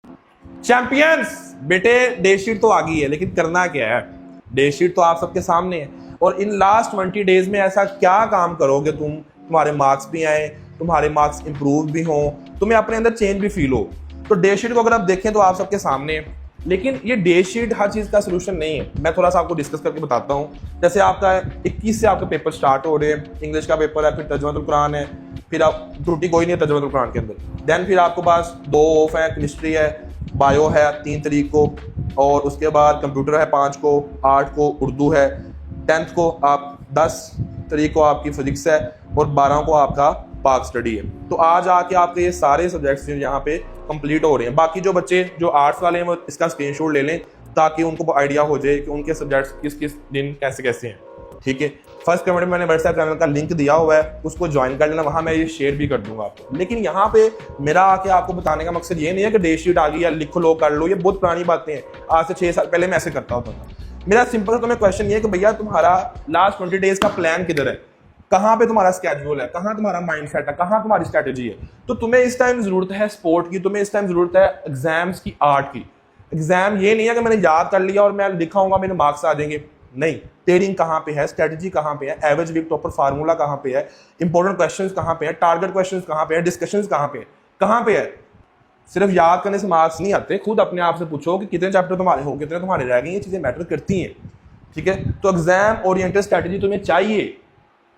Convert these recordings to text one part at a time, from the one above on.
Champions बेटे, day sheet तो आ गई है, लेकिन करना क्या है? डे शीट तो आप सबके सामने है, और इन लास्ट 20 डेज में ऐसा क्या काम करोगे तुम्हारे मार्क्स भी आए, तुम्हारे मार्क्स इंप्रूव भी हों, तुम्हें अपने अंदर चेंज भी फील हो। तो डे शीट को अगर आप देखें तो आप सबके सामने है, लेकिन ये डे शीट हर चीज़ का सोल्यूशन नहीं है। मैं थोड़ा सा आपको डिस्कस करके बताता हूँ। जैसे आपका 21 से आपके पेपर स्टार्ट हो रहे हैं, इंग्लिश का पेपर है, फिर तर्जुमातुल कुरान है, फिर आप त्रुटि कोई नहीं है तर्जुमातुल कुरान के अंदर। देन फिर आपके पास 2 ऑफ है, केमिस्ट्री है, बायो है 3 तारीख को, और उसके बाद कंप्यूटर है 5 को, 8 को उर्दू है, 10th को आप 10 तारीख को आपकी फिजिक्स है, और 12 को आपका पाक स्टडी है। तो आज आके आपके ये सारे सब्जेक्ट्स यहाँ पे कंप्लीट हो रहे हैं। बाकी जो बच्चे जो आर्ट्स वाले हैं वो इसका स्क्रीनशॉट ले लें, ताकि उनको आइडिया हो जाए कि उनके सब्जेक्ट्स किस किस दिन कैसे कैसे हैं। ठीक है, फर्स्ट कमेंट में मैंने व्हाट्सएप चैनल का लिंक दिया हुआ है, उसको ज्वाइन कर लेना, वहां मैं ये शेयर भी कर दूंगा आपको। लेकिन यहाँ पे मेरा आके आपको बताने का मकसद ये नहीं है कि डे शीट आ गई या लिख लो कर लो, ये बहुत पुरानी बातें हैं। आज से 6 साल पहले मैं ऐसे करता होता था। मेरा सिंपल तुम्हें क्वेश्चन ये है कि भैया तुम्हारा लास्ट 20 डेज का प्लान किधर है, कहाँ पे तुम्हारा स्केड्यूल है, कहाँ तुम्हारा माइंडसेट है, कहाँ तुम्हारी स्ट्रेटेजी है। तो तुम्हें इस टाइम जरूरत है स्पोर्ट की, तुम्हें इस टाइम जरूरत है एग्जाम्स की, आर्ट की। एग्जाम ये नहीं है कि मैंने याद कर लिया और मैं लिखाऊंगा मेरे मार्क्स आ जाएंगे, नहीं। टेयरिंग कहाँ पे है, स्ट्रेटेजी कहाँ पे है, एवरेज वीक टॉपर फार्मूला कहाँ पे है, इंपॉर्टेंट क्वेश्चंस कहाँ पे है, टारगेट क्वेश्चंस कहाँ पे है, डिस्कशंस कहाँ पे है। सिर्फ याद करने से मार्क्स नहीं आते। खुद अपने आप से पूछो कि कितने चैप्टर तुम्हारे हो, कितने तुम्हारे रह गए, ये चीजें मैटर करती हैं। ठीक है, तो एग्जाम ओरिएंटेड स्ट्रेटेजी तुम्हें चाहिए,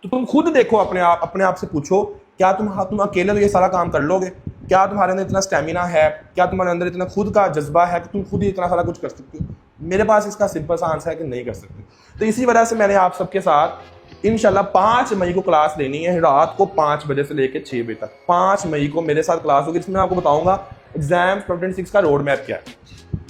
तो तुम खुद देखो अपने आप से पूछो, क्या तुम अकेले तो ये सारा काम कर लोगे? क्या तुम्हारे अंदर इतना स्टेमिना है, क्या तुम्हारे अंदर इतना खुद का जज्बा है कि तुम खुद ही इतना सारा कुछ कर सकते हो? मेरे पास इसका सिंपल सा आंसर है कि नहीं कर सकते। तो इसी वजह से मैंने आप सबके साथ इंशाल्लाह 5 मई को क्लास लेनी है, रात को 5 बजे से लेकर 6 बजे तक। 5 मई को मेरे साथ क्लास होगी, जिसमें मैं आपको बताऊंगा एग्जाम 2026 का रोड मैप क्या है।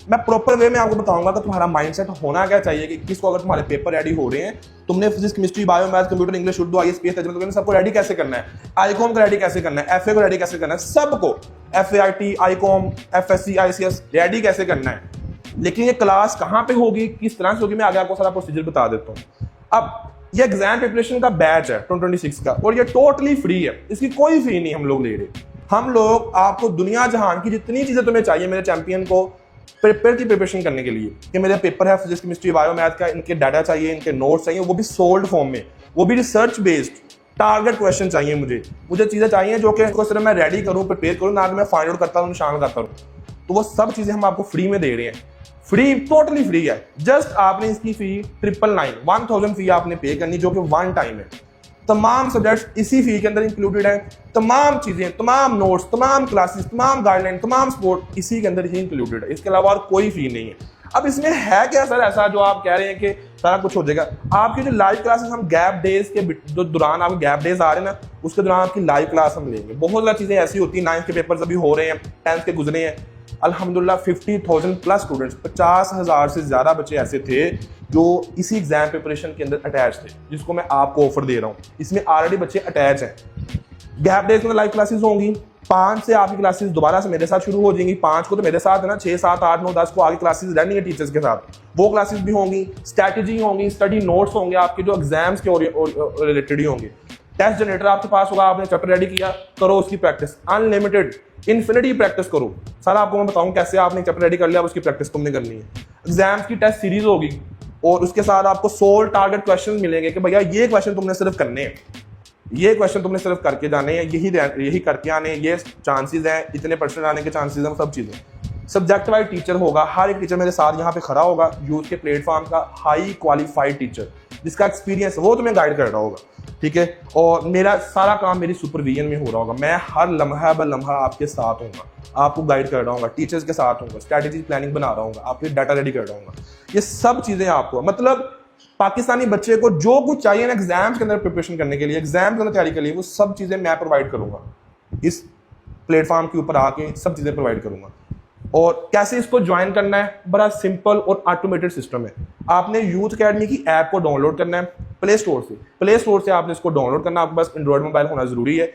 मैं प्रॉपर वे में आपको बताऊंगा कि तुम्हारा माइंडसेट होना क्या चाहिए, कि किसको अगर तुम्हारे पेपर रेडी हो रहे हैं, तुमने physics, chemistry, bio, math, computer, English, Urdu, IAS, तर्जुमा सबको रेडी कैसे करना है, आईकॉम को रेडी कैसे करना है, एफए को रेडी कैसे करना है, सबको एफएआईटी, आईकॉम, एफएससी, आईसीएस रेडी कैसे करना है। लेकिन ये क्लास कहाँ पे होगी, किस तरह से होगी, मैं आगे आपको सारा प्रोसीजर बता देता हूँ। अब ये एग्जाम प्रिपरेशन का बैच है 2026 का, और ये टोटली फ्री है, इसकी कोई फी नहीं हम लोग ले रहे। हम लोग आपको दुनिया जहान की जितनी चीजें तुम्हें चाहिए मेरे चैंपियन को पेपर की प्रिपरेशन करने के लिए, कि मेरे पेपर है फिजिक्स, केमिस्ट्री, बायो, मैथ का, इनके डाटा चाहिए, इनके नोट्स चाहिए, वो भी सोल्ड फॉर्म में, वो भी रिसर्च बेस्ड, टारगेट क्वेश्चन चाहिए मुझे चीजें चाहिए जो कि सिर्फ मैं रेडी करूं, प्रिपेयर करूं, ना कि मैं फाइंड आउट करता हूं, निशान करता हूं। तो वो सब चीजें हम आपको फ्री में दे रहे हैं, फ्री, टोटली फ्री है। जस्ट आपने इसकी फी 999 फी आपने पे करनी, जो कि 1 टाइम है। तमाम सब्जेक्ट्स इसी फी के अंदर इंक्लूडेड हैं, तमाम चीजें, तमाम नोट्स, तमाम क्लासेस, तमाम गाइडलाइन, तमाम सपोर्ट इसी के अंदर ही इंक्लूडेड है। इसके अलावा और कोई फी नहीं है। अब इसमें है क्या सर ऐसा जो आप कह रहे हैं कि सारा कुछ हो जाएगा? आपकी जो लाइव क्लासेस हम गैप डेज के जो दौरान आपके गैप डेज आ रहे हैं ना, उसके दौरान आपकी लाइव क्लास हम लेंगे। बहुत सारी चीजें ऐसी होती है, 9th के पेपर्स अभी हो रहे हैं, 10th के गुजरे हैं, अल्हम्दुलिल्लाह 50,000 प्लस स्टूडेंट्स, 50,000 से ज्यादा बच्चे ऐसे थे जो इसी एग्जाम प्रिपरेशन के अंदर अटैच थे, जिसको मैं आपको ऑफर दे रहा हूँ। इसमें ऑलरेडी बच्चे अटैच हैं। गैप डेज में लाइव क्लासेस होंगी, 5 से आपकी क्लासेस दोबारा से मेरे साथ शुरू हो जाएंगी। 5 को तो मेरे साथ है ना, 6, 7, 8, 9, 10 को आगे क्लासेस रहनी है टीचर्स के साथ, वो क्लासेस भी होंगी। स्ट्रैटेजी होंगी, स्टडी नोट्स होंगे आपके जो एग्जाम्स के रिलेटेड ही होंगे। टेस्ट जनरेटर आपके पास होगा, आपने चैप्टर रेडी किया, करो उसकी प्रैक्टिस, अनलिमिटेड इन्फिनिटी प्रैक्टिस करो। सारा आपको मैं बताऊं कैसे आपने चैप्टर रेडी कर लिया, उसकी प्रैक्टिस तुमने करनी है। एग्जाम्स की टेस्ट सीरीज होगी, और उसके साथ आपको 16 टारगेट क्वेश्चन मिलेंगे कि भैया ये क्वेश्चन तुमने सिर्फ करने हैं, ये क्वेश्चन तुमने सिर्फ करके जाने हैं, यही करके आने, ये चांसेस हैं, इतने परसेंट आने के चांसेस हैं, सब चीजें। सब्जेक्ट वाइज टीचर होगा, हर एक टीचर मेरे साथ यहाँ पे खड़ा होगा, यूथ के प्लेटफॉर्म का हाई क्वालिफाइड टीचर जिसका एक्सपीरियंस वो तुम्हें गाइड कर रहा होगा। ठीक है, और मेरा सारा काम मेरी सुपरविजन में हो रहा होगा। मैं हर लम्हा ब लम्हा आपके साथ होऊंगा, आपको गाइड कर रहा हूँ, टीचर्स के साथ होऊंगा, स्ट्रैटेजी प्लानिंग बना रहा हूँ, आपके डाटा रेडी कर रहा हूँ। ये सब चीजें आपको, मतलब पाकिस्तानी बच्चे को जो कुछ चाहिए ना एग्जाम्स के अंदर प्रिपरेशन करने के लिए, एग्जाम के अंदर तैयारी के लिए, वो सब चीजें मैं प्रोवाइड करूंगा। इस प्लेटफॉर्म के ऊपर आके सब चीजें प्रोवाइड करूंगा। और कैसे इसको ज्वाइन करना है, बड़ा सिंपल और ऑटोमेटेड सिस्टम है। आपने यूथ अकेडमी की ऐप को डाउनलोड करना है प्ले स्टोर से आपने इसको डाउनलोड करना है। आपके पास एंड्रॉइड मोबाइल होना जरूरी है।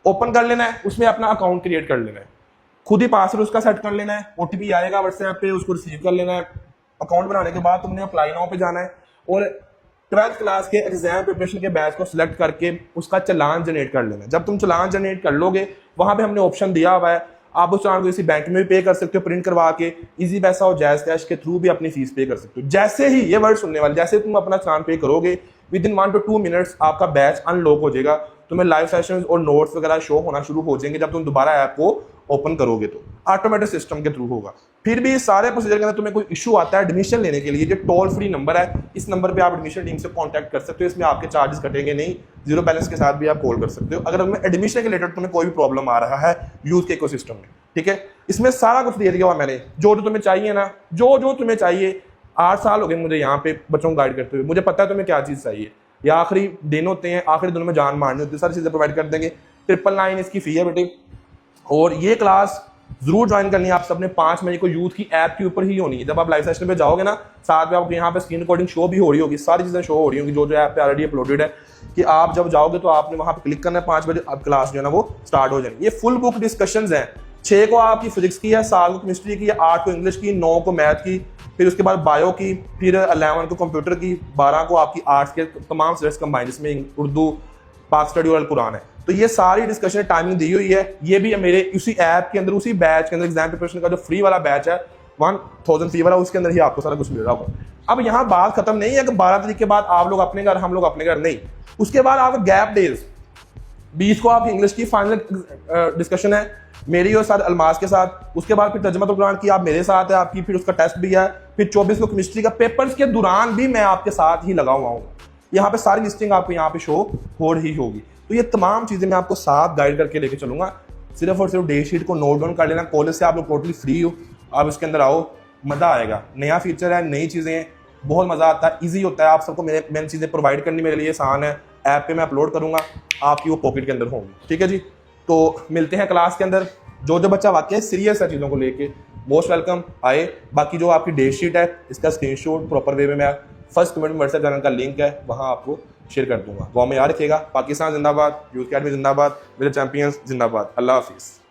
ओपन कर लेना है, उसमें अपना अकाउंट क्रिएट कर लेना है, खुद ही पासवर्ड उसका सेट कर लेना है, ओटीपी आएगा व्हाट्सएप पे, उसको रिसीव कर लेना है। अकाउंट बनाने के बाद तुमने अप्लाई नाउ पे जाना है, और 12th क्लास के एग्जाम प्रिपरेशन के बैच को सिलेक्ट करके उसका चालान जनरेट कर लेना है। जब तुम चालान जनरेट कर लोगे, वहां पे हमने ऑप्शन दिया हुआ है आप उस चालान को किसी बैंक में भी पे कर सकते हो प्रिंट करवा के, इजी पैसा और जायज़ कैश के थ्रू भी अपनी फीस पे कर सकते हो। जैसे ही ये वर्ड सुनने वाले, जैसे तुम अपना चालान पे करोगे विद इन 1 to 2 मिनट्स आपका बैच अनलॉक हो जाएगा, तुम्हें लाइव सेशंस और नोट्स वगैरह शो होना शुरू हो जाएंगे। जब तुम दोबारा ऐप को ओपन करोगे तो ऑटोमेटिक सिस्टम के थ्रू होगा। फिर भी सारे प्रोसीजर के अंदर तुम्हें कोई इशू आता है एडमिशन लेने के लिए, जो टोल फ्री नंबर है, इस नंबर पे आप एडमिशन टीम से कांटेक्ट कर सकते हो। इसमें आपके चार्जेस कटेंगे नहीं, जीरो बैलेंस के साथ भी आप कॉल कर सकते हो अगर तुम्हें एडमिशन के रिलेटेड तुम्हें कोई भी प्रॉब्लम आ रहा है यूथ के इकोसिस्टम में। ठीक है, इसमें सारा कुछ दे दिया हुआ मैंने, जो तुम्हें चाहिए ना, जो तुम्हें चाहिए। 8 साल हो गए मुझे यहाँ पे बच्चों को गाइड करते हुए, मुझे पता है तुम्हें क्या चीज़ चाहिए। या आखिरी दिन होते हैं, आखिरी दिनों में जान मारनी होती है, सारी चीज़ें प्रोवाइड कर देंगे। 999 इसकी फी है बेटे, और ये क्लास जरूर ज्वाइन करनी है आप सबने 5 मई को। यूथ की ऐप के ऊपर ही होनी है। जब आप लाइव सेशन पे जाओगे ना, साथ में आपको यहाँ पे स्क्रीन रिकॉर्डिंग शो भी हो रही होगी, सारी चीज़ें शो हो रही होंगी जो ऐप पे ऑलरेडी अपलोडेड है, कि आप जब जाओगे तो आपने वहाँ पे क्लिक करना है, 5 बजे अब क्लास जो है ना वो स्टार्ट हो जाएगी। ये फुल बुक डिस्कशंस हैं। 6 को आपकी फिजिक्स की है, 7 को केमिस्ट्री की है, 8 को इंग्लिश की, 9 को मैथ की, फिर उसके बाद बायो की, फिर 11 को कंप्यूटर की, 12 को आपकी आर्ट्स के तमाम सब्जेक्ट्स कंबाइंड, जिसमें उर्दू, पाक स्टडी और कुरान है। तो ये सारी डिस्कशन टाइमिंग दी हुई है। ये भी मेरे उसी ऐप के अंदर, उसी बैच के अंदर, एग्जाम प्रिपरेशन का जो फ्री वाला बैच है 1000 फी वाला, उसके अंदर ही आपको सारा कुछ मिल रहा होगा। अब यहाँ बात खत्म नहीं है कि 12 तारीख के बाद आप लोग अपने घर, हम लोग अपने घर, नहीं। उसके बाद आप गैप डेज 20 को आपकी इंग्लिश की फाइनल डिस्कशन है मेरी और साथ अलमास के साथ। उसके बाद फिर तर्जुमा कुरान की आप मेरे साथ है आपकी, फिर उसका टेस्ट भी है। फिर 24 को केमिस्ट्री का, पेपर्स के दौरान भी मैं आपके साथ ही लगा हुआ हूँ। यहाँ पे सारी लिस्टिंग आपको यहाँ पे शो हो रही होगी। तो ये तमाम चीज़ें मैं आपको साथ गाइड करके लेके चलूंगा। सिर्फ और सिर्फ डे शीट को नोट डाउन कर लेना। कॉलेज से आप लोग टोटली फ्री हो, आप इसके अंदर आओ, मज़ा आएगा। नया फीचर है, नई चीज़ें हैं, बहुत मज़ा आता है, ईजी होता है। आप सबको मेन चीज़ें प्रोवाइड करनी मेरे लिए आसान है। ऐप पे मैं अपलोड करूँगा, आपकी वो पॉकेट के अंदर होंगी। ठीक है जी, तो मिलते हैं क्लास के अंदर। जो बच्चा वाकई सीरियस है चीज़ों को लेके, मोस्ट वेलकम आए। बाकी जो आपकी डे शीट है, इसका स्क्रीनशॉट प्रॉपर वे में मैं फर्स्ट कमेंट में व्हाट्सएप चैनल का लिंक है वहाँ आपको शेयर कर दूंगा। वो में याद रखिएगा। पाकिस्तान जिंदाबाद, यूथ अकेडमी जिंदाबाद, मेरे चैंपियंस जिंदाबाद। अल्लाह हाफिज़।